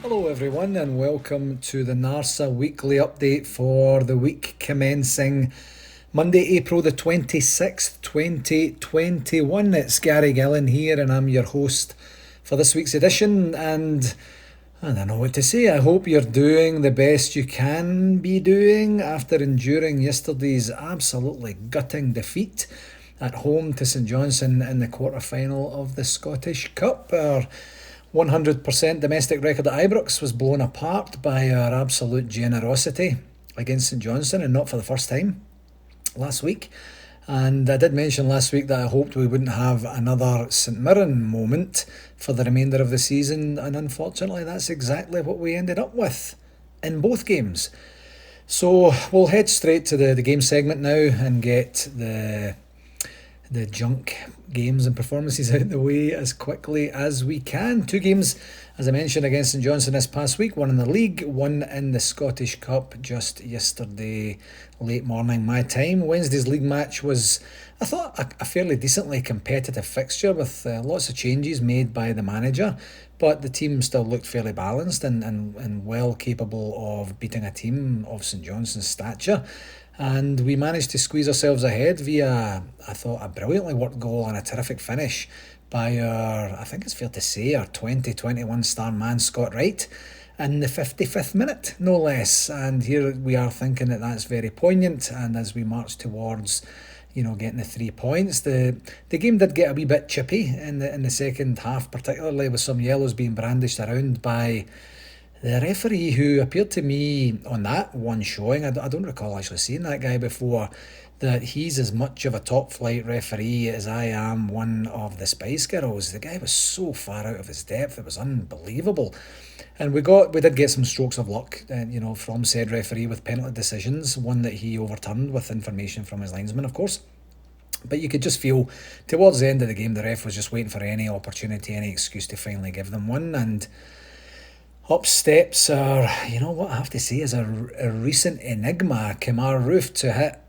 Hello everyone and welcome to the NARSA weekly update for the week commencing Monday, April the 26th, 2021. It's Gary Gillen here and I'm your host for this week's edition, and I don't know what to say. I hope you're doing the best you can be doing after enduring yesterday's absolutely gutting defeat at home to St Johnstone in the quarter-final of the Scottish Cup. Our 100% domestic record at Ibrox was blown apart by our absolute generosity against St Johnstone, and not for the first time last week. And I did mention last week that I hoped we wouldn't have another St Mirren moment for the remainder of the season, and unfortunately that's exactly what we ended up with in both games. So we'll head straight to the game segment now and get the junk games and performances out of the way as quickly as we can. Two games, as I mentioned, against St Johnstone this past week, one in the league, one in the Scottish Cup just yesterday late morning my time. Wednesday's league match was, I thought, a fairly decently competitive fixture with lots of changes made by the manager, but the team still looked fairly balanced and well capable of beating a team of St Johnstone's stature. And we managed to squeeze ourselves ahead via, I thought, a brilliantly worked goal and a terrific finish by our, I think it's fair to say, our 2021 star man Scott Wright in the 55th minute, no less. And here we are thinking that that's very poignant, and as we march towards getting the 3 points. The game did get a wee bit chippy in the second half, particularly with some yellows being brandished around by the referee, who appeared to me on that one showing, I don't recall actually seeing that guy before, that he's as much of a top flight referee as I am one of the Spice Girls. The guy was so far out of his depth, it was unbelievable. And we did get some strokes of luck, from said referee with penalty decisions, one that he overturned with information from his linesman, of course. But you could just feel towards the end of the game the ref was just waiting for any opportunity, any excuse to finally give them one. And up steps what I have to say is a recent enigma, Kemar Roof, to hit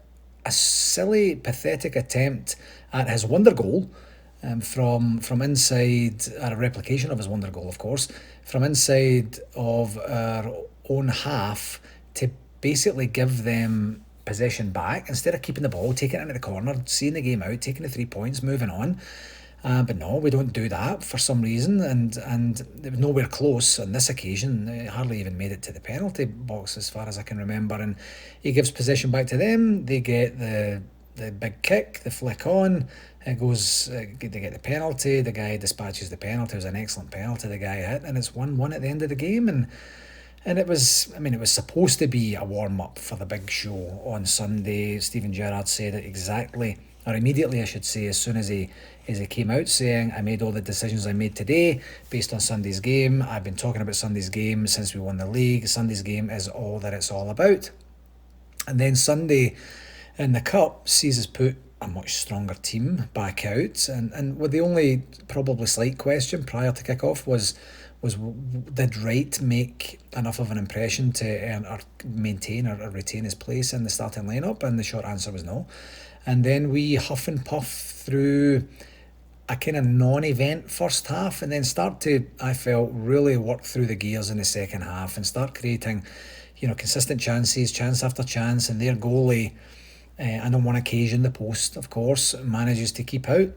a silly, pathetic attempt at his wonder goal from inside, a replication of his wonder goal, of course, from inside of our own half to basically give them possession back instead of keeping the ball, taking it into the corner, seeing the game out, taking the 3 points, moving on. But no, we don't do that for some reason, and it was nowhere close on this occasion. It hardly even made it to the penalty box as far as I can remember, and he gives possession back to them. They get the big kick, the flick on, it goes, they get the penalty, the guy dispatches the penalty. It was an excellent penalty the guy hit, and it's 1-1 at the end of the game. And it was supposed to be a warm-up for the big show on Sunday. Steven Gerrard said it exactly, or immediately I should say, as soon as he came out, saying, I made all the decisions I made today based on Sunday's game. I've been talking about Sunday's game since we won the league. Sunday's game is all that it's all about. And then Sunday in the Cup sees us put a much stronger team back out. And with the only probably slight question prior to kick-off was did Wright make enough of an impression to earn or maintain or retain his place in the starting lineup? And the short answer was no. And then we huff and puff through a kind of non-event first half, and then start to, I felt, really work through the gears in the second half and start creating, consistent chances, chance after chance, and their goalie, and on one occasion the post, of course, manages to keep out.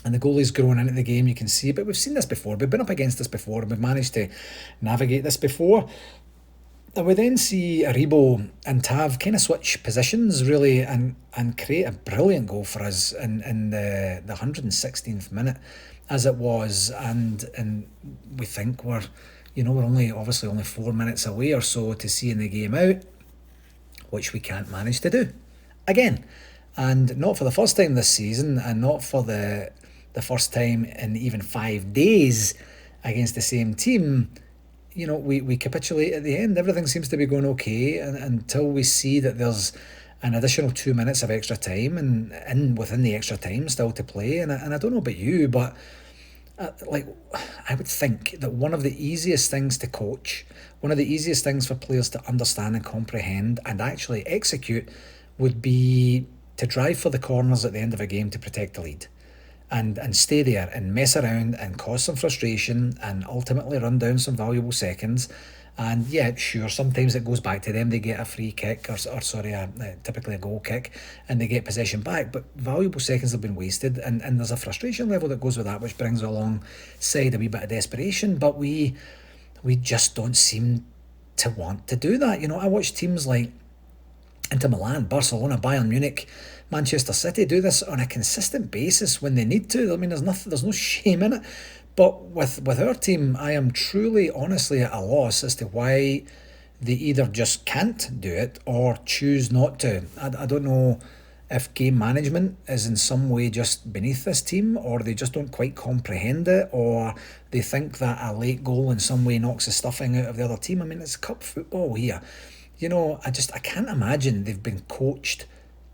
And the goalie's grown into the game, you can see, but we've seen this before, we've been up against this before, and we've managed to navigate this before. And we then see Aribo and Tav kind of switch positions, really, and create a brilliant goal for us in the 116th minute, as it was. And we think we're only 4 minutes away or so to seeing the game out, which we can't manage to do again. And not for the first time this season, and not for the first time in even 5 days against the same team. We capitulate at the end. Everything seems to be going okay, and until we see that there's an additional 2 minutes of extra time and within the extra time still to play. And I don't know about you, but I would think that one of the easiest things to coach, one of the easiest things for players to understand and comprehend and actually execute would be to drive for the corners at the end of a game to protect the lead. and stay there and mess around and cause some frustration and ultimately run down some valuable seconds. And yeah, sure, sometimes it goes back to them. They get a free kick typically a goal kick, and they get possession back. But valuable seconds have been wasted, and there's a frustration level that goes with that, which brings alongside a wee bit of desperation. But we just don't seem to want to do that. I watch teams like Inter Milan, Barcelona, Bayern Munich, Manchester City do this on a consistent basis when they need to. I mean, there's no shame in it. But with our team, I am truly, honestly at a loss as to why they either just can't do it or choose not to. I don't know if game management is in some way just beneath this team, or they just don't quite comprehend it, or they think that a late goal in some way knocks the stuffing out of the other team. I mean, it's cup football here. I can't imagine they've been coached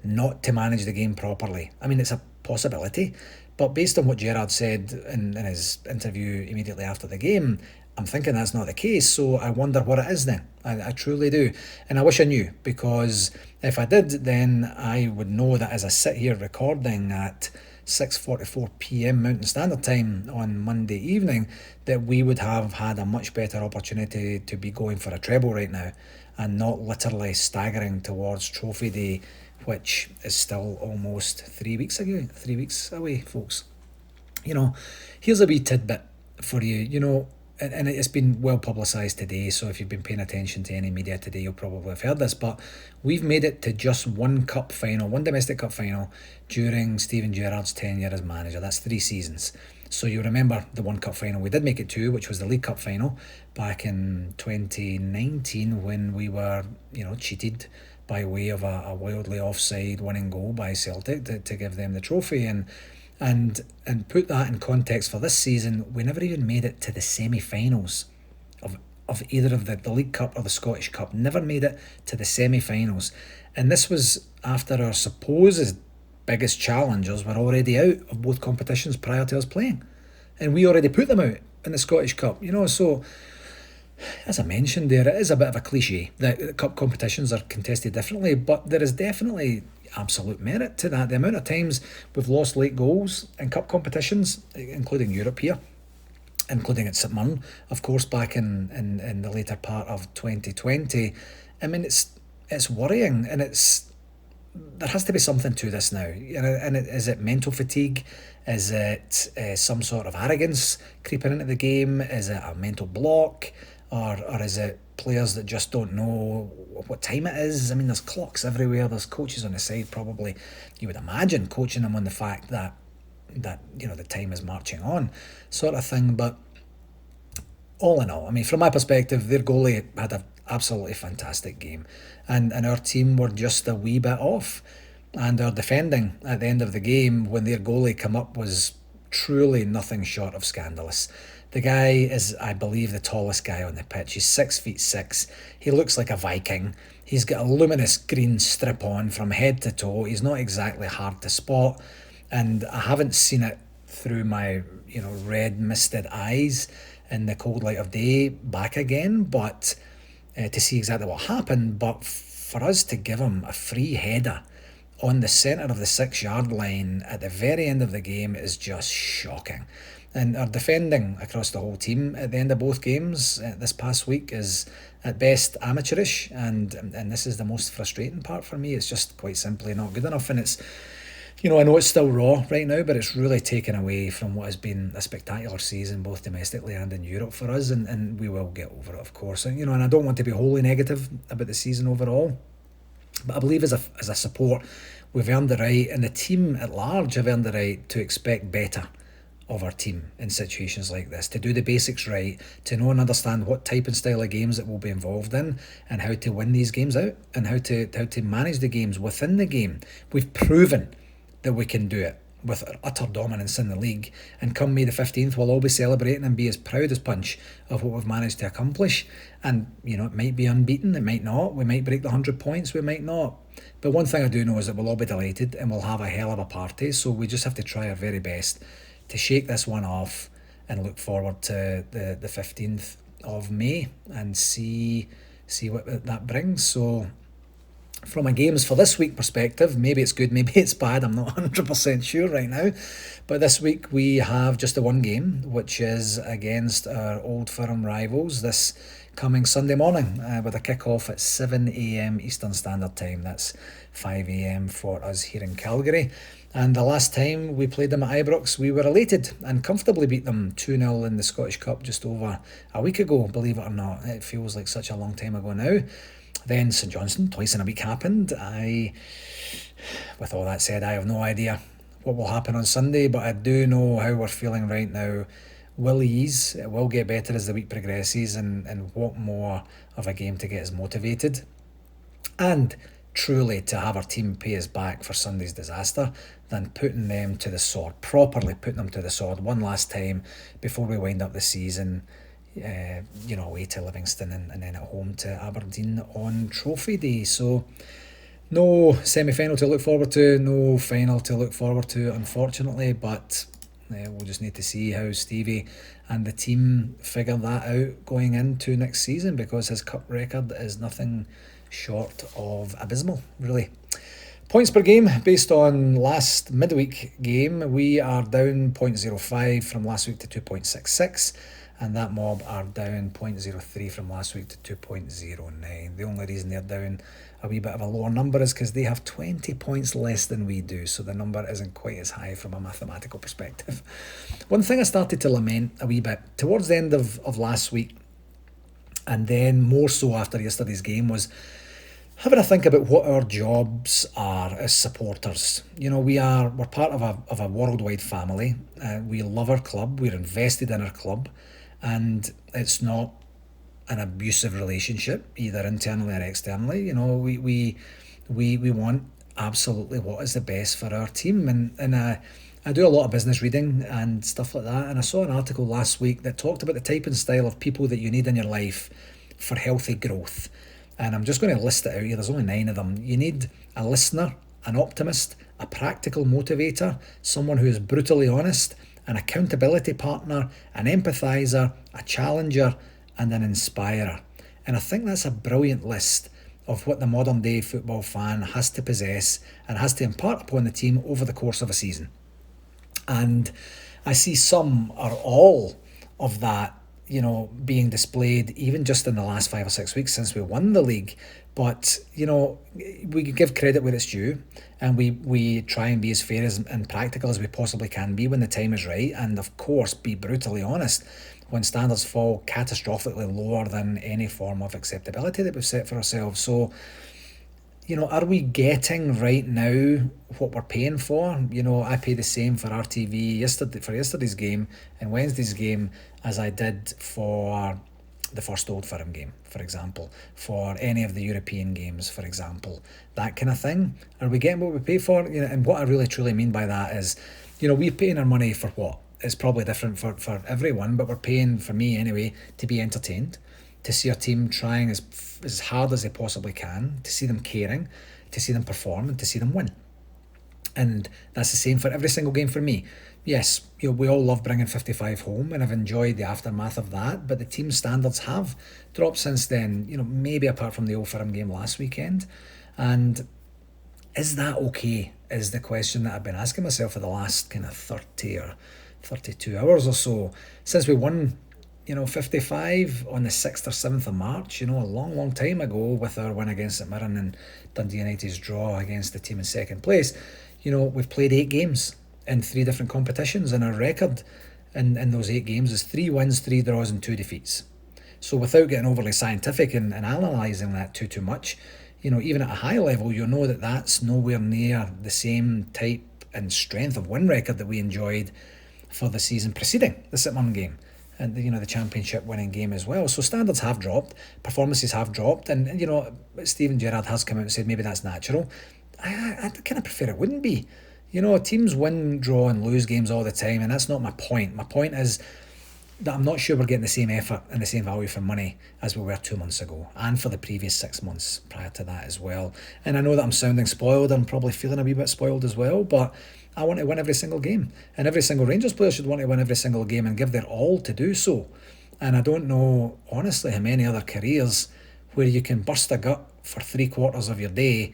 not to manage the game properly. I mean, it's a possibility, but based on what Gerrard said in his interview immediately after the game, I'm thinking that's not the case. So I wonder what it is then. I truly do. And I wish I knew, because if I did, then I would know that as I sit here recording at 6:44 p.m. Mountain Standard Time on Monday evening, that we would have had a much better opportunity to be going for a treble right now, and not literally staggering towards Trophy Day, which is still almost 3 weeks away, folks. Here's a wee tidbit for you, and it's been well publicised today, so if you've been paying attention to any media today, you'll probably have heard this, but we've made it to just one domestic cup final during Steven Gerrard's tenure as manager. That's 3 seasons. So you remember the one cup final we did make it to, which was the League Cup final back in 2019, when we were, cheated by way of a wildly offside winning goal by Celtic to give them the trophy. And put that in context for this season, we never even made it to the semi-finals of either of the League Cup or the Scottish Cup. Never made it to the semi-finals. And this was after our supposed biggest challengers were already out of both competitions prior to us playing. And we already put them out in the Scottish Cup, so as I mentioned there, it is a bit of a cliche that cup competitions are contested differently, but there is definitely absolute merit to that. The amount of times we've lost late goals in cup competitions, including Europe here, including at St Mirren, of course, back in the later part of 2020. I mean, it's worrying, and there has to be something to this now. And is it mental fatigue? Is it some sort of arrogance creeping into the game? Is it a mental block? Or is it players that just don't know what time it is? I mean, there's clocks everywhere. There's coaches on the side, probably, you would imagine, coaching them on the fact that the time is marching on, sort of thing. But all in all, I mean, from my perspective, their goalie had an absolutely fantastic game, and our team were just a wee bit off. And our defending at the end of the game, when their goalie come up, was truly nothing short of scandalous. The guy is, I believe, the tallest guy on the pitch. He's 6'6". He looks like a Viking. He's got a luminous green strip on from head to toe. He's not exactly hard to spot, and I haven't seen it through my red misted eyes in the cold light of day back again, but to see exactly what happened. But for us to give him a free header on the centre of the 6-yard line at the very end of the game is just shocking. And our defending across the whole team at the end of both games this past week is at best amateurish, and this is the most frustrating part for me. It's just quite simply not good enough, and it's, I know it's still raw right now, but it's really taken away from what has been a spectacular season, both domestically and in Europe for us, and we will get over it, of course. And and I don't want to be wholly negative about the season overall, but I believe as a support, we've earned the right, and the team at large have earned the right to expect better of our team in situations like this, to do the basics right, to know and understand what type and style of games it will be involved in, and how to win these games out, and how to manage the games within the game. We've proven that we can do it with utter dominance in the league, and come May the 15th, we'll all be celebrating and be as proud as punch of what we've managed to accomplish. And it might be unbeaten, it might not, we might break the 100 points, we might not, but one thing I do know is that we'll all be delighted and we'll have a hell of a party. So we just have to try our very best to shake this one off and look forward to the 15th of May and see what that brings. So From a games for this week perspective, maybe it's good, maybe it's bad, I'm not 100% sure right now. But this week we have just the one game, which is against our Old Firm rivals this coming Sunday morning with a kick-off at 7 a.m. Eastern Standard Time. That's 5 a.m. for us here in Calgary. And the last time we played them at Ibrox, we were elated and comfortably beat them 2-0 in the Scottish Cup just over a week ago, believe it or not. It feels like such a long time ago now. Then St Johnstone, twice in a week happened. With all that said, I have no idea what will happen on Sunday, but I do know how we're feeling right now will ease. It will get better as the week progresses, and what more of a game to get us motivated. And truly to have our team pay us back for Sunday's disaster than putting them to the sword, properly putting them to the sword one last time before we wind up the season, away to Livingston and then at home to Aberdeen on Trophy Day. So no semi-final to look forward to, no final to look forward to, unfortunately, but we'll just need to see how Stevie and the team figure that out going into next season, because his cup record is nothing short of abysmal, really. Points per game, based on last midweek game, we are down 0.05 from last week to 2.66, and that mob are down 0.03 from last week to 2.09. The only reason they're down a wee bit of a lower number is because they have 20 points less than we do, so the number isn't quite as high from a mathematical perspective. One thing I started to lament a wee bit towards the end of last week, and then more so after yesterday's game, was having a think about what our jobs are as supporters. We're part of a worldwide family. We love our club. We're invested in our club, and it's not an abusive relationship either internally or externally. We want absolutely what is the best for our team, and I do a lot of business reading and stuff like that, and I saw an article last week that talked about the type and style of people that you need in your life for healthy growth. And I'm just going to list it out here. There's only 9 of them. You need a listener, an optimist, a practical motivator, someone who is brutally honest, an accountability partner, an empathizer, a challenger, and an inspirer. And I think that's a brilliant list of what the modern day football fan has to possess and has to impart upon the team over the course of a season. And I see some or all of that being displayed even just in the last 5 or 6 weeks since we won the league. But, we give credit where it's due, and we try and be as fair and practical as we possibly can be when the time is right, and of course be brutally honest when standards fall catastrophically lower than any form of acceptability that we've set for ourselves. So, are we getting right now what we're paying for? I pay the same for RTV yesterday's game and Wednesday's game as I did for the first Old Firm game, for example, for any of the European games, for example, that kind of thing. Are we getting what we pay for? And what I really truly mean by that is, we're paying our money for what? It's probably different for everyone, but we're paying, for me anyway, to be entertained, to see our team trying as hard as they possibly can, to see them caring, to see them perform, and to see them win. And that's the same for every single game for me. Yes, we all love bringing 55 home, and I've enjoyed the aftermath of that, but the team standards have dropped since then, maybe apart from the Old Firm game last weekend. And is that okay, is the question that I've been asking myself for the last kind of 30 or 32 hours or so, since we won 55 on the 6th or 7th of March, a long time ago, with our win against St Mirren and Dundee United's draw against the team in second place. We've played 8 games in 3 different competitions, and our record in those 8 games is 3 wins, 3 draws and 2 defeats. So without getting overly scientific and analysing that too much, even at a high level, you know that that's nowhere near the same type and strength of win record that we enjoyed for the season preceding the St Mirren game, and the championship winning game as well. So standards have dropped, performances have dropped, and Steven Gerrard has come out and said maybe that's natural. I kind of prefer it wouldn't be. Teams win, draw and lose games all the time, and that's not my point. My point is that I'm not sure we're getting the same effort and the same value for money as we were 2 months ago, and for the previous 6 months prior to that as well. And I know that I'm sounding spoiled, I'm probably feeling a wee bit spoiled as well, but I want to win every single game, and every single Rangers player should want to win every single game and give their all to do so. And I don't know, honestly, how many other careers where you can burst a gut for 3/4 of your day,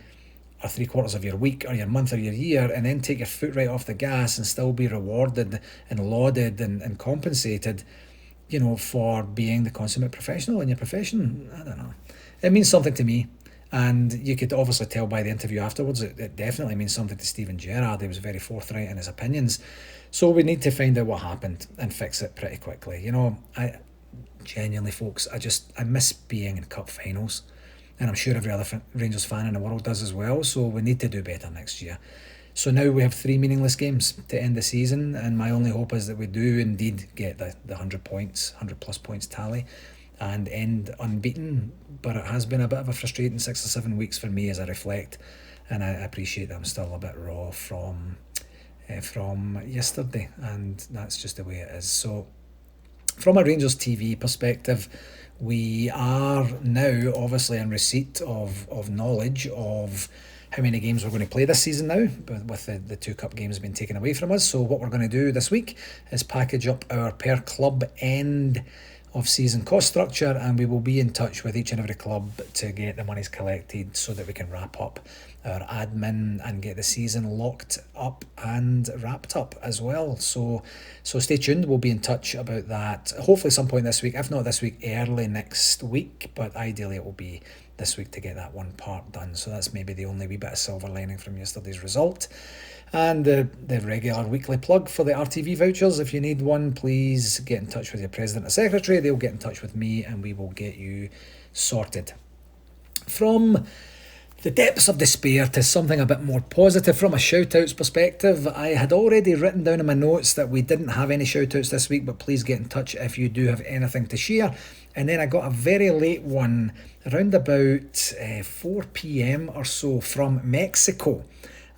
or 3/4 of your week, or your month, or your year, and then take your foot right off the gas and still be rewarded and lauded and compensated, for being the consummate professional in your profession. I don't know. It means something to me. And you could obviously tell by the interview afterwards, it definitely means something to Steven Gerrard. He was very forthright in his opinions. So we need to find out what happened and fix it pretty quickly. I genuinely, folks, I miss being in cup finals. And I'm sure every other Rangers fan in the world does as well. So we need to do better next year. So now we have 3 meaningless games to end the season, and my only hope is that we do indeed get the 100 points, 100 plus points tally, and end unbeaten. But it has been a bit of a frustrating 6 or 7 weeks for me as I reflect, and I appreciate that I'm still a bit raw from yesterday, and that's just the way it is. So from a Rangers TV perspective, we are now obviously in receipt of knowledge of how many games we're going to play this season now, with the 2 cup games being taken away from us. So what we're going to do this week is package up our per club end of season cost structure, and we will be in touch with each and every club to get the monies collected so that we can wrap up our admin and get the season locked up and wrapped up as well. So stay tuned. We'll be in touch about that hopefully some point this week, if not this week, early next week, but ideally it will be this week to get that one part done. So that's maybe the only wee bit of silver lining from yesterday's result. And the regular weekly plug for the RTV vouchers. If you need one, please get in touch with your president or secretary. They'll get in touch with me and we will get you sorted. From the depths of despair to something a bit more positive from a shout-outs perspective. I had already written down in my notes that we didn't have any shout-outs this week, but please get in touch if you do have anything to share. And then I got a very late one, around about 4 p.m. or so, from Mexico.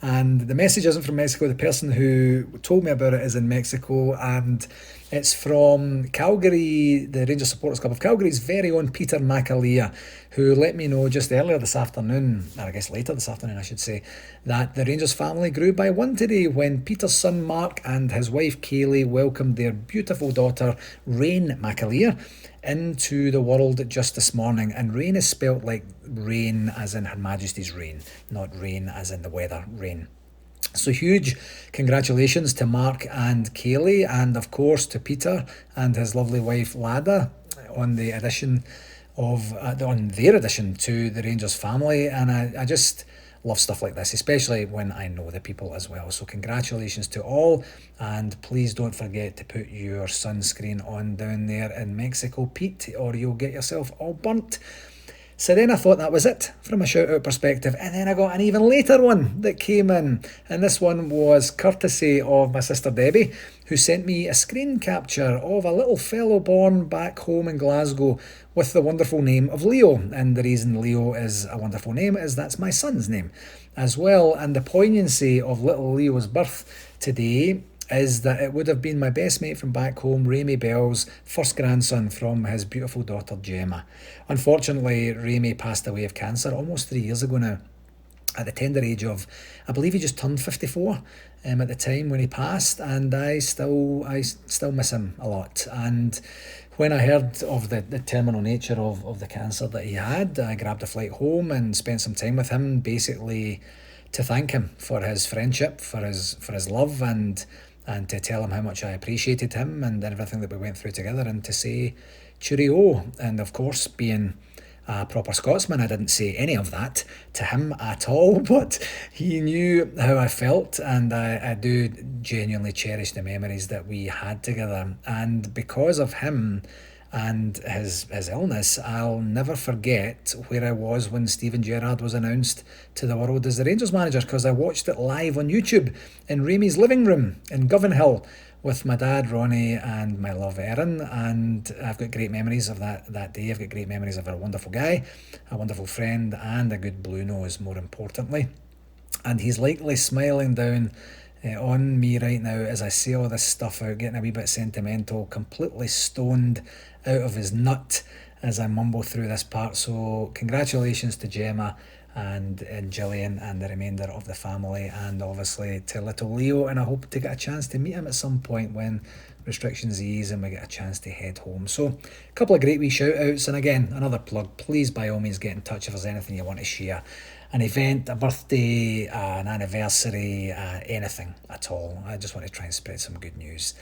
And the message isn't from Mexico. The person who told me about it is in Mexico, and it's from Calgary, the Rangers Supporters Club of Calgary's very own Peter McAleer, who let me know just earlier this afternoon, or I guess later this afternoon I should say, that the Rangers family grew by 1 today when Peter's son Mark and his wife Kaylee welcomed their beautiful daughter Rain McAleer into the world just this morning. And rain is spelt like rain as in Her Majesty's reign, not rain as in the weather, rain. So huge congratulations to Mark and Kaylee, and of course to Peter and his lovely wife Lada on the addition of on their addition to the Rangers family. And I just love stuff like this, especially when I know the people as well. So congratulations to all, and please don't forget to put your sunscreen on down there in Mexico, Pete, or you'll get yourself all burnt. So then I thought that was it from a shout-out perspective, and then I got an even later one that came in, and this one was courtesy of my sister Debbie, who sent me a screen capture of a little fellow born back home in Glasgow with the wonderful name of Leo. And the reason Leo is a wonderful name is that's my son's name as well. And the poignancy of little Leo's birth today is that it would have been my best mate from back home, Raimi Bell's first grandson from his beautiful daughter Gemma. Unfortunately, Raimi passed away of cancer almost 3 years ago now, at the tender age of, I believe he just turned 54 at the time when he passed, and I still miss him a lot. And when I heard of the terminal nature of the cancer that he had, I grabbed a flight home and spent some time with him, basically to thank him for his friendship, for his love, and to tell him how much I appreciated him and everything that we went through together, and to say cheerio. And of course, being a proper Scotsman, I didn't say any of that to him at all, but he knew how I felt, and I do genuinely cherish the memories that we had together. And because of him and his illness, I'll never forget where I was when Steven Gerrard was announced to the world as the Rangers manager, because I watched it live on YouTube in Raimi's living room in Govanhill with my dad Ronnie and my love Erin, and I've got great memories of that day. I've got great memories of a wonderful guy, a wonderful friend, and a good blue nose, more importantly. And he's likely smiling down on me right now as I say all this stuff out, getting a wee bit sentimental, completely stoned out of his nut as I mumble through this part. So congratulations to Gemma and Gillian and the remainder of the family, and obviously to little Leo, and I hope to get a chance to meet him at some point when restrictions ease and we get a chance to head home. So a couple of great wee shout outs, and again, another plug, please by all means get in touch if there's anything you want to share. An event, a birthday, an anniversary, anything at all. I just want to try and spread some good news.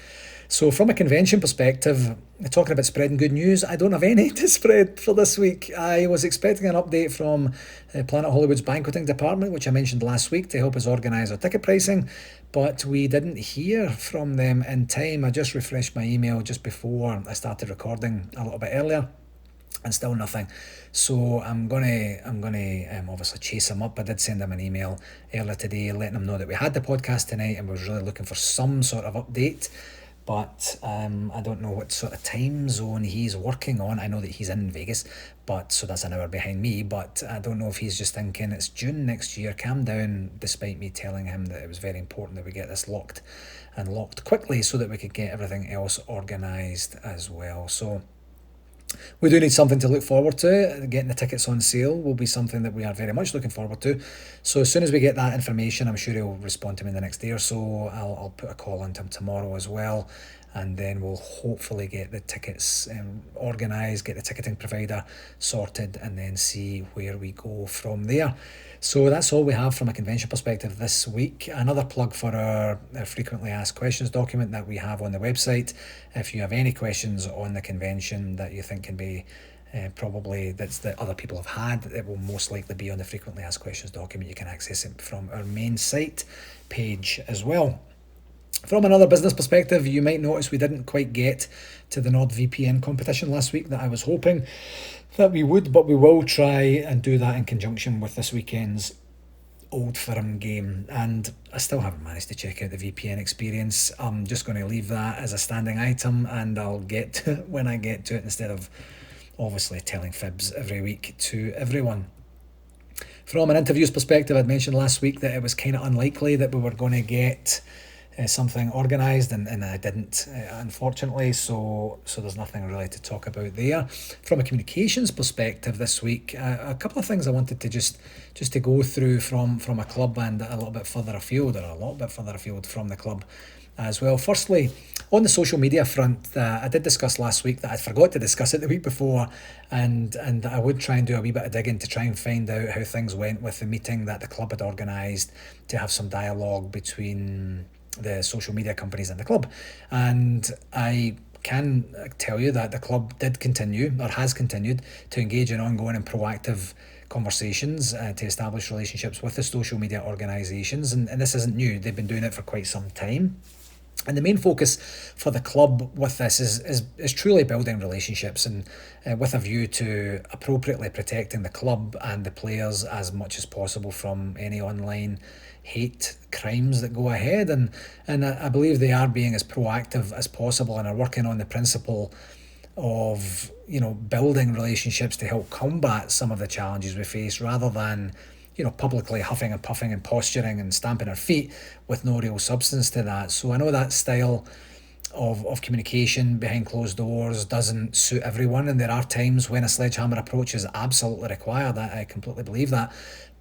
So from a convention perspective, talking about spreading good news, I don't have any to spread for this week. I was expecting an update from Planet Hollywood's banqueting department, which I mentioned last week, to help us organise our ticket pricing, but we didn't hear from them in time. I just refreshed my email just before I started recording a little bit earlier, and still nothing. So I'm gonna obviously chase them up. I did send them an email earlier today letting them know that we had the podcast tonight and we was really looking for some sort of update. But I don't know what sort of time zone he's working on. I know that he's in Vegas, but so that's an hour behind me. But I don't know if he's just thinking it's June next year, calm down, despite me telling him that it was very important that we get this locked quickly so that we could get everything else organised as well. So we do need something to look forward to. Getting the tickets on sale will be something that we are very much looking forward to. So as soon as we get that information, I'm sure he'll respond to me in the next day or so. I'll put a call into him tomorrow as well. And then we'll hopefully get the tickets organised, get the ticketing provider sorted, and then see where we go from there. So that's all we have from a convention perspective this week. Another plug for our frequently asked questions document that we have on the website. If you have any questions on the convention that you think can be probably that other people have had, it will most likely be on the frequently asked questions document. You can access it from our main site page as well. From another business perspective, you might notice we didn't quite get to the NordVPN competition last week that I was hoping that we would, but we will try and do that in conjunction with this weekend's Old Firm game, and I still haven't managed to check out the VPN experience. I'm just going to leave that as a standing item, and I'll get to it when I get to it, instead of obviously telling fibs every week to everyone. From an interviews perspective, I'd mentioned last week that it was kind of unlikely that we were going to get something organised, and I didn't, unfortunately, so there's nothing really to talk about there. From a communications perspective this week, a couple of things I wanted to just to go through from a club and a little bit further afield, or a lot bit further afield from the club as well. Firstly, on the social media front, I did discuss last week that I forgot to discuss it the week before, and I would try and do a wee bit of digging to try and find out how things went with the meeting that the club had organised to have some dialogue between the social media companies and the club. And I can tell you that the club did continue, or has continued, to engage in ongoing and proactive conversations to establish relationships with the social media organisations, and this isn't new. They've been doing it for quite some time. And the main focus for the club with this is truly building relationships, and with a view to appropriately protecting the club and the players as much as possible from any online hate crimes that go ahead. And I believe they are being as proactive as possible and are working on the principle of, building relationships to help combat some of the challenges we face, rather than publicly huffing and puffing and posturing and stamping our feet with no real substance to that. So I know that style of communication behind closed doors doesn't suit everyone, and there are times when a sledgehammer approach is absolutely required. I completely believe that,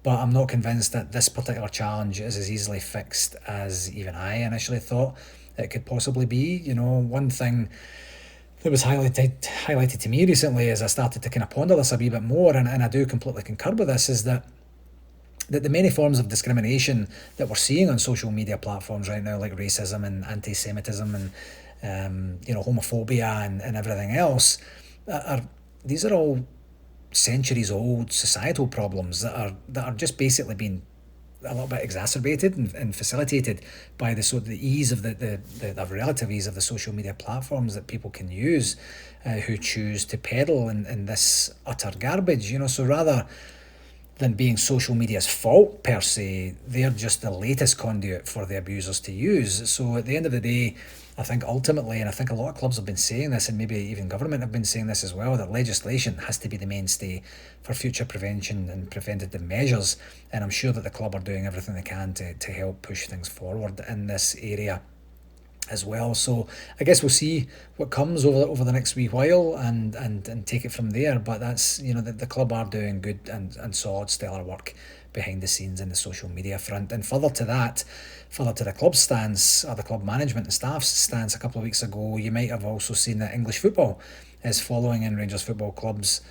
but I'm not convinced that this particular challenge is as easily fixed as even I initially thought it could possibly be. One thing that was highlighted to me recently as I started to kind of ponder this a wee bit more, and I do completely concur with this, is that the many forms of discrimination that we're seeing on social media platforms right now, like racism and anti-Semitism and homophobia and everything else, these are all centuries old societal problems that are just basically being a little bit exacerbated and facilitated by the ease of the relative ease of the social media platforms that people can use, who choose to peddle in this utter garbage. So rather than being social media's fault per se, they're just the latest conduit for the abusers to use. So at the end of the day, I think ultimately, and I think a lot of clubs have been saying this, and maybe even government have been saying this as well, that legislation has to be the mainstay for future prevention and preventative measures. And I'm sure that the club are doing everything they can to help push things forward in this area. as well. So I guess we'll see what comes over the next wee while and take it from there. But that's, the club are doing good and solid, stellar work behind the scenes in the social media front. And further to that, further to the club stance, or the club management and staff's stance a couple of weeks ago, you might have also seen that English football is following in Rangers Football Club's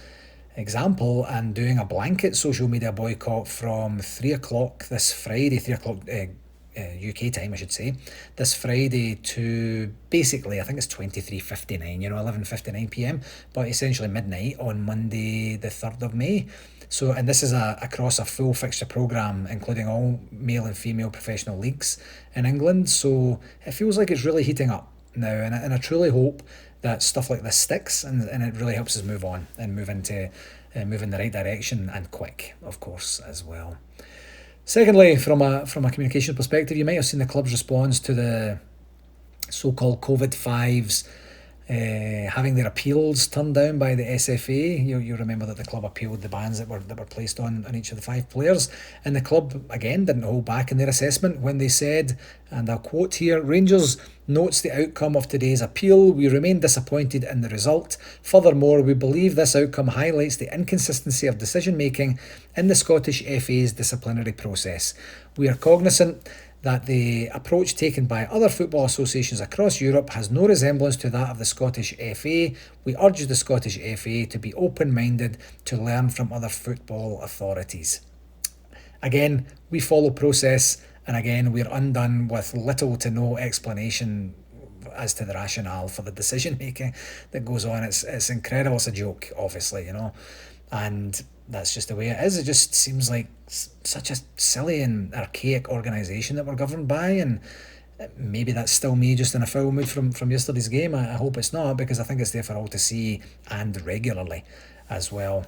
example and doing a blanket social media boycott from 3 o'clock this Friday, 3 o'clock UK time, I should say, this Friday to basically, I think it's 23:59, 11:59 p.m, but essentially midnight on Monday, the 3rd of May. So, and this is across a full fixture programme, including all male and female professional leagues in England. So it feels like it's really heating up now, and I truly hope that stuff like this sticks and it really helps us move on and move in the right direction, and quick, of course, as well. Secondly, from a communication perspective, you might have seen the club's response to the so-called COVID fives having their appeals turned down by the SFA. You remember that the club appealed the bans that were placed on each of the 5 players, and the club again didn't hold back in their assessment when they said, and I'll quote here, "Rangers notes the outcome of today's appeal. We remain disappointed in the result. Furthermore, we believe this outcome highlights the inconsistency of decision making in the Scottish FA's disciplinary process. We are cognizant that the approach taken by other football associations across Europe has no resemblance to that of the Scottish FA. We urge the Scottish FA to be open-minded to learn from other football authorities." Again, we follow process, and again, we're undone with little to no explanation as to the rationale for the decision making that goes on. It's incredible. It's a joke, obviously, and that's just the way it is. It just seems like such a silly and archaic organisation that we're governed by, and maybe that's still me just in a foul mood from yesterday's game. I hope it's not, because I think it's there for all to see, and regularly as well.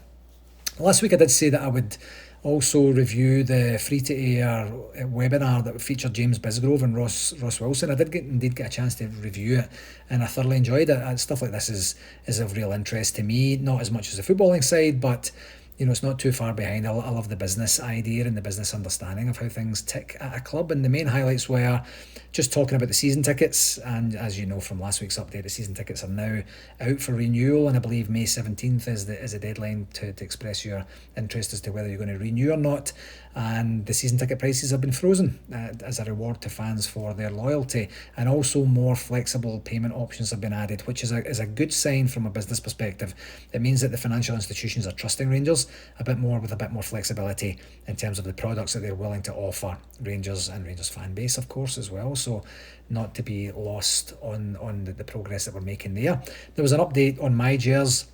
Last week I did say that I would also review the free-to-air webinar that featured James Bisgrove and Ross Wilson. I did indeed get a chance to review it, and I thoroughly enjoyed it. Stuff like this is of real interest to me, not as much as the footballing side, but it's not too far behind. I love the business idea and the business understanding of how things tick at a club. And the main highlights were just talking about the season tickets. And as you know from last week's update, the season tickets are now out for renewal. And I believe May 17th is the deadline to express your interest as to whether you're going to renew or not. And the season ticket prices have been frozen as a reward to fans for their loyalty. And also more flexible payment options have been added, which is a good sign from a business perspective. It means that the financial institutions are trusting Rangers a bit more, with a bit more flexibility in terms of the products that they're willing to offer Rangers and Rangers fan base, of course, as well. So not to be lost on the progress that we're making there. There was an update on MyJers.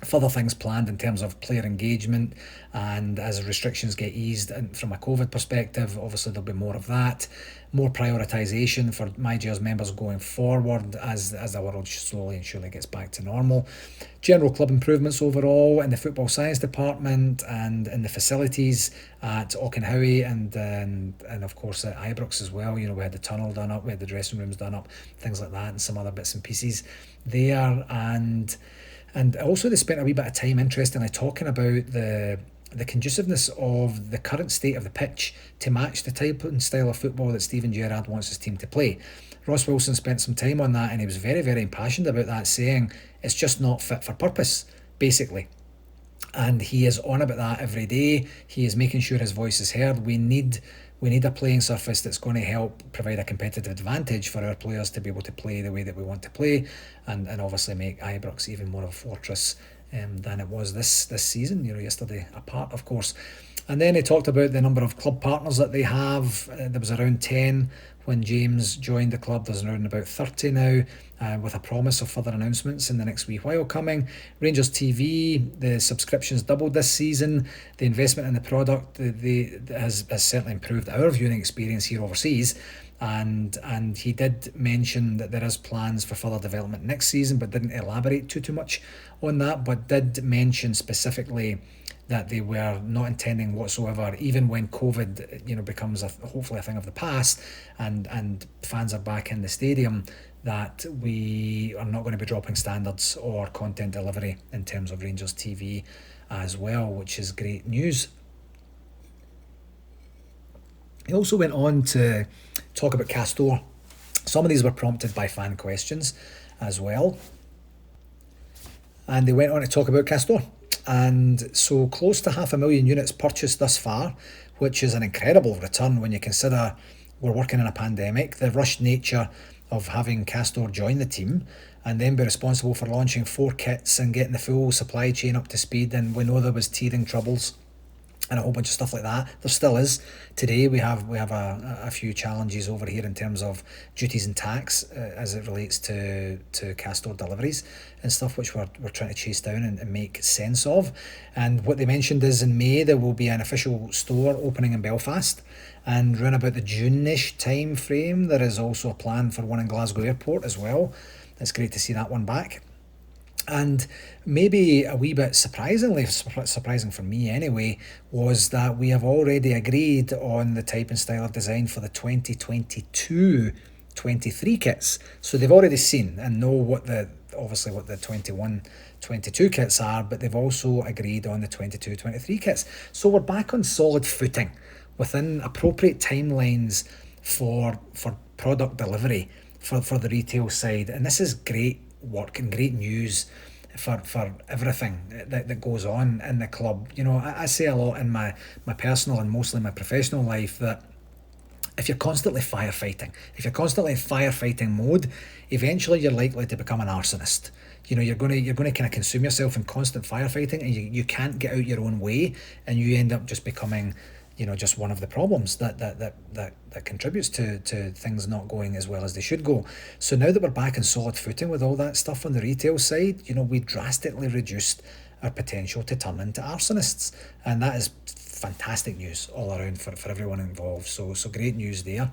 Further things planned in terms of player engagement, and as restrictions get eased and from a COVID perspective, obviously there'll be more of that. More prioritisation for MyJers members going forward as the world slowly and surely gets back to normal. General club improvements overall in the football science department and in the facilities at Auchenhowie and of course at Ibrox as well. We had the tunnel done up, we had the dressing rooms done up, things like that, and some other bits and pieces there. And also they spent a wee bit of time, interestingly, talking about the conduciveness of the current state of the pitch to match the type and style of football that Steven Gerrard wants his team to play. Ross Wilson spent some time on that, and he was very, very impassioned about that, saying it's just not fit for purpose, basically. And he is on about that every day. He is making sure his voice is heard. We need a playing surface that's going to help provide a competitive advantage for our players to be able to play the way that we want to play, and obviously make Ibrox even more of a fortress than it was this season. Yesterday apart, of course. And then he talked about the number of club partners that they have. There was around 10 when James joined the club. There's around about 30 now, with a promise of further announcements in the next wee while coming. Rangers TV, the subscriptions doubled this season. The investment in the product has certainly improved our viewing experience here overseas. And he did mention that there is plans for further development next season, but didn't elaborate too much on that, but did mention specifically that they were not intending whatsoever, even when COVID becomes hopefully a thing of the past and fans are back in the stadium, that we are not going to be dropping standards or content delivery in terms of Rangers TV as well, which is great news. He also went on to talk about Castore Some of these were prompted by fan questions as well. And they went on to talk about Castor. And so close to 500,000 units purchased thus far, which is an incredible return when you consider we're working in a pandemic, the rushed nature of having Castor join the team and then be responsible for launching 4 kits and getting the full supply chain up to speed. And we know there was teething troubles and a whole bunch of stuff like that. There still is. Today we have a few challenges over here in terms of duties and tax as it relates to Castor deliveries and stuff, which we're trying to chase down and make sense of. And what they mentioned is in May there will be an official store opening in Belfast, and around about the June-ish time frame there is also a plan for one in Glasgow Airport as well. It's great to see that one back. And maybe a wee bit surprising for me anyway, was that we have already agreed on the type and style of design for the 2022-23 kits. So they've already seen and know what the 21-22 kits are, but they've also agreed on the 22-23 kits. So we're back on solid footing within appropriate timelines for product delivery for the retail side. And this is great work and great news for everything that goes on in the club. You know, I say a lot in my personal and mostly my professional life that if you're constantly firefighting, if you're constantly in firefighting mode, eventually you're likely to become an arsonist. You know, you're going to kind of consume yourself in constant firefighting, and you can't get out your own way, and you end up just becoming, you know, just one of the problems that contributes to things not going as well as they should go. So now that we're back in solid footing with all that stuff on the retail side, you know, we drastically reduced our potential to turn into arsonists, and that is fantastic news all around for everyone involved. So great news there.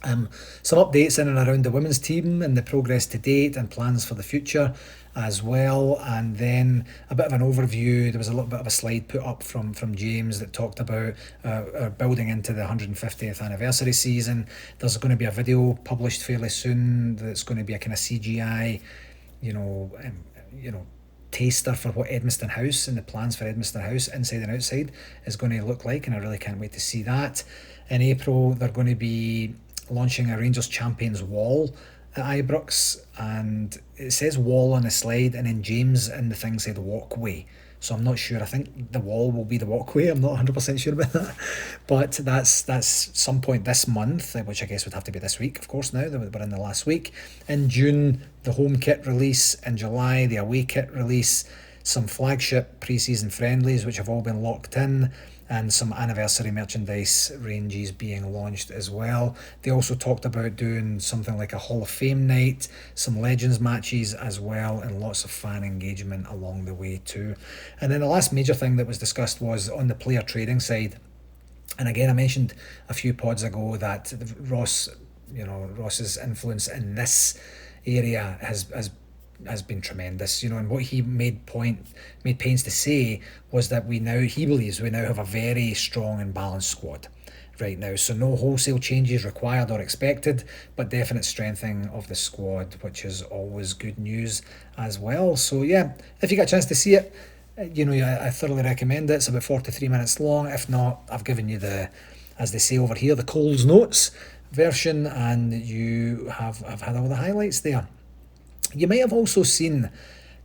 Some updates in and around the women's team and the progress to date and plans for the future as well. And then a bit of an overview. There was a little bit of a slide put up from James that talked about building into the 150th anniversary season. There's going to be a video published fairly soon that's going to be a kind of CGI, you know, taster for what Edmiston House and the plans for Edmiston House inside and outside is going to look like, and I really can't wait to see that. In April they're going to be launching a Rangers Champions wall at Ibrox, and it says wall on the slide, and then James in the thing said walkway, so I'm not sure. I think the wall will be the walkway. I'm not 100% sure about that, but that's some point this month, which I guess would have to be this week, of course, now that we're in the last week. In June, the home kit release. In July, the away kit release. Some flagship pre-season friendlies which have all been locked in, and some anniversary merchandise ranges being launched as well. They also talked about doing something like a Hall of Fame night, some Legends matches as well, and lots of fan engagement along the way too. And then the last major thing that was discussed was on the player trading side. And again, I mentioned a few pods ago that Ross's influence in this area has been tremendous, you know, and what he made pains to say was that he believes we now have a very strong and balanced squad right now. So no wholesale changes required or expected, but definite strengthening of the squad, which is always good news as well. So yeah, if you get a chance to see it, you know, I thoroughly recommend it. It's about 43 minutes long. If not, I've given you as they say over here, the Coles Notes version, and you have had all the highlights there. You may have also seen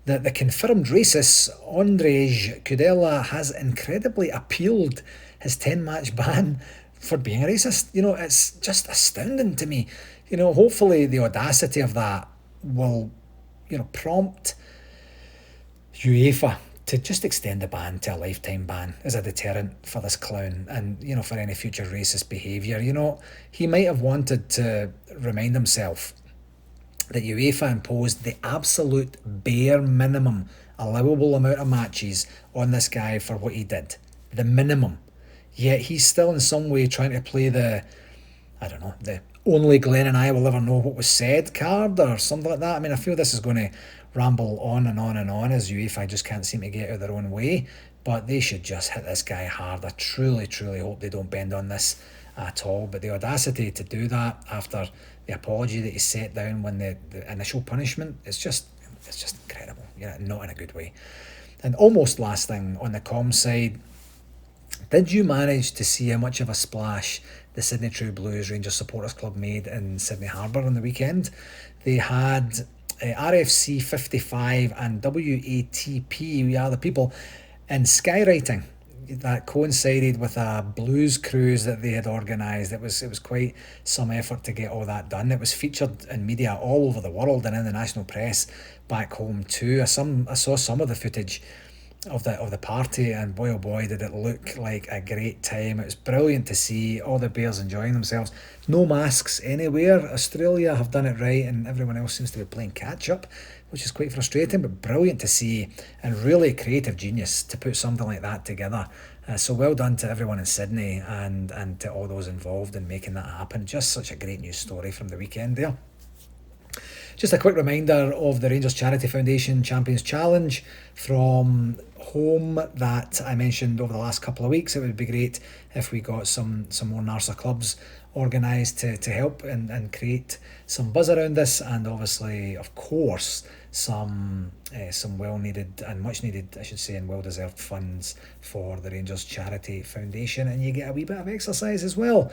that the confirmed racist Andrzej Kudela has incredibly appealed his 10-match ban for being a racist. You know, it's just astounding to me. You know, hopefully the audacity of that will, you know, prompt UEFA to just extend the ban to a lifetime ban as a deterrent for this clown and, you know, for any future racist behaviour. You know, he might have wanted to remind himself that UEFA imposed the absolute bare minimum allowable amount of matches on this guy for what he did. The minimum. Yet he's still in some way trying to play the only Glenn and I will ever know what was said card or something like that. I mean, I feel this is going to ramble on and on and on as UEFA just can't seem to get out of their own way. But they should just hit this guy hard. I truly, truly hope they don't bend on this at all. But the audacity to do that after the apology that he set down when the initial punishment, it's just incredible. Yeah, not in a good way. And almost last thing on the comms side, did you manage to see how much of a splash the Sydney True Blues Rangers Supporters Club made in Sydney Harbour on the weekend. They had RFC 55 and WATP, We Are the People, in skywriting. That coincided with a blues cruise that they had organised. It was quite some effort to get all that done. It was featured in media all over the world and in the national press back home too. I saw some of the footage of the party, and boy oh boy did it look like a great time. It was brilliant to see all the bears enjoying themselves. No masks anywhere. Australia have done it right, and everyone else seems to be playing catch up, which is quite frustrating, but brilliant to see, and really creative genius to put something like that together. So well done to everyone in Sydney and to all those involved in making that happen. Just such a great news story from the weekend there. Just a quick reminder of the Rangers Charity Foundation Champions Challenge from home that I mentioned over the last couple of weeks. It would be great if we got some more NARSA clubs organised to help and create some buzz around this, and obviously, of course, some well needed and much needed, I should say, and well deserved funds for the Rangers Charity Foundation, and you get a wee bit of exercise as well.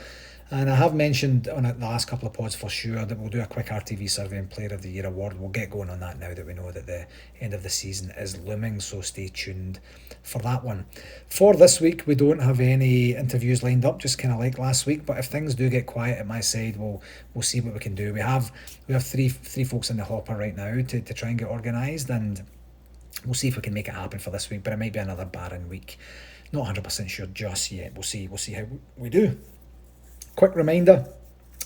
And I have mentioned on the last couple of pods for sure that we'll do a quick RTV survey and Player of the Year award. We'll get going on that now that we know that the end of the season is looming, so stay tuned for that one. For this week, we don't have any interviews lined up, just kind of like last week, but if things do get quiet at my side, we'll see what we can do. We have three folks in the hopper right now to try and get organised, and we'll see if we can make it happen for this week, but it might be another barren week. Not 100% sure just yet. We'll see how we do. Quick reminder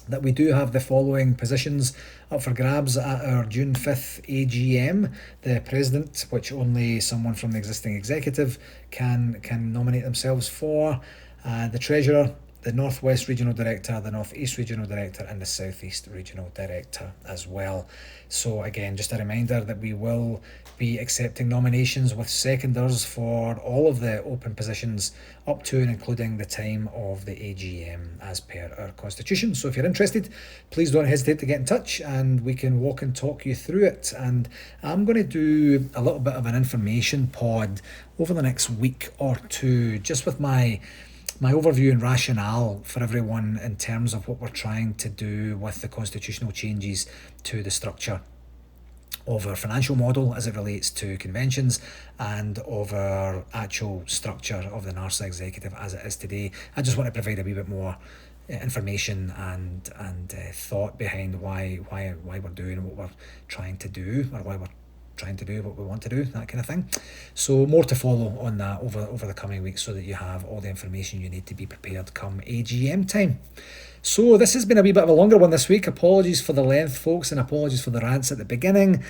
that we do have the following positions up for grabs at our June 5th AGM. The President, which only someone from the existing executive can nominate themselves for. The Treasurer, the North West Regional Director, the North East Regional Director, and the South East Regional Director as well. So again, just a reminder that we will be accepting nominations with seconders for all of the open positions up to and including the time of the AGM as per our constitution. So if you're interested, please don't hesitate to get in touch and we can walk and talk you through it. And I'm going to do a little bit of an information pod over the next week or two, just with my overview and rationale for everyone in terms of what we're trying to do with the constitutional changes to the structure of our financial model as it relates to conventions, and of our actual structure of the NARSA Executive as it is today. I just want to provide a wee bit more information and thought behind why we're doing what we're trying to do, or why we're trying to do what we want to do, that kind of thing. So more to follow on that over the coming weeks, so that you have all the information you need to be prepared come AGM time. So this has been a wee bit of a longer one this week. Apologies for the length, folks, and apologies for the rants at the beginning.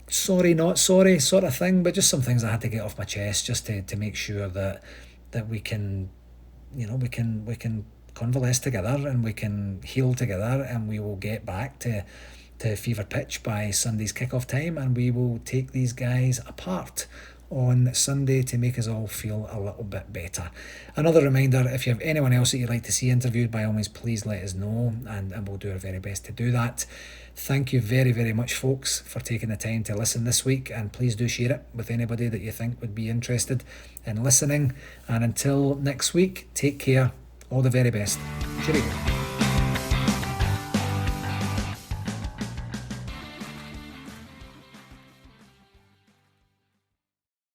Sorry, not sorry sort of thing, but just some things I had to get off my chest just to make sure that we can, we can convalesce together and we can heal together, and we will get back to fever pitch by Sunday's kickoff time, and we will take these guys apart on Sunday to make us all feel a little bit better. Another reminder, if you have anyone else that you'd like to see interviewed, by all means please let us know, and we'll do our very best to do that. Thank you very, very much, folks, for taking the time to listen this week, and please do share it with anybody that you think would be interested in listening. And until next week, take care, all the very best. Cheerio.